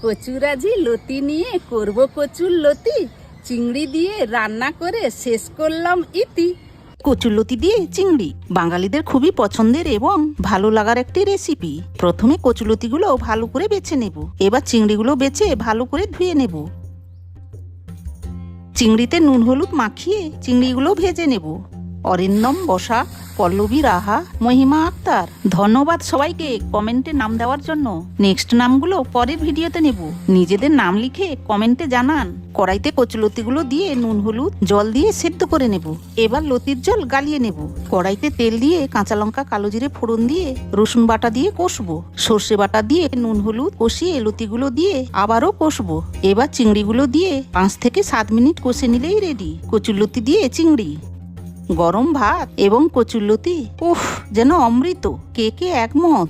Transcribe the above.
কচুরাজি লতি নিয়ে করব কচুর লতি, চিংড়ি দিয়ে রান্না করে শেষ করলাম ইতি। কচুরলতি দিয়ে চিংড়ি বাঙালিদের খুবই পছন্দের এবং ভালো লাগার একটি রেসিপি। প্রথমে কচুরলতিগুলো ভালো করে বেছে নেব। এবার চিংড়িগুলো বেছে ভালো করে ধুয়ে নেব। চিংড়িতে নুন হলুদ মাখিয়ে চিংড়িগুলো ভেজে নেব। অরিন্দম বসাক, পল্লবী রাহা, মহিমা আক্তার, ধন্যবাদ সবাইকে কমেন্টে নাম দেওয়ার জন্য। নেক্সট নামগুলো পরের ভিডিওতে নেব। নিজেদের নাম লিখে কমেন্টে জানান। কড়াইতে কচুলতিগুলো দিয়ে নুন হলুদ জল দিয়ে সেদ্ধ করে নেব। এবার লতির জল গালিয়ে নেব। কড়াইতে তেল দিয়ে কাঁচা লঙ্কা কালো জিরে ফোড়ন দিয়ে রসুন বাটা দিয়ে কষবো। সর্ষে বাটা দিয়ে নুন হলুদ কষিয়ে লতিগুলো দিয়ে আবারও কষবো। এবার চিংড়িগুলো দিয়ে 5 থেকে 7 মিনিট কষে নিলেই রেডি কচুরলতি দিয়ে চিংড়ি। গরম ভাত এবং কচুরলতি, উফ, যেন অমৃত। কে কে একমত?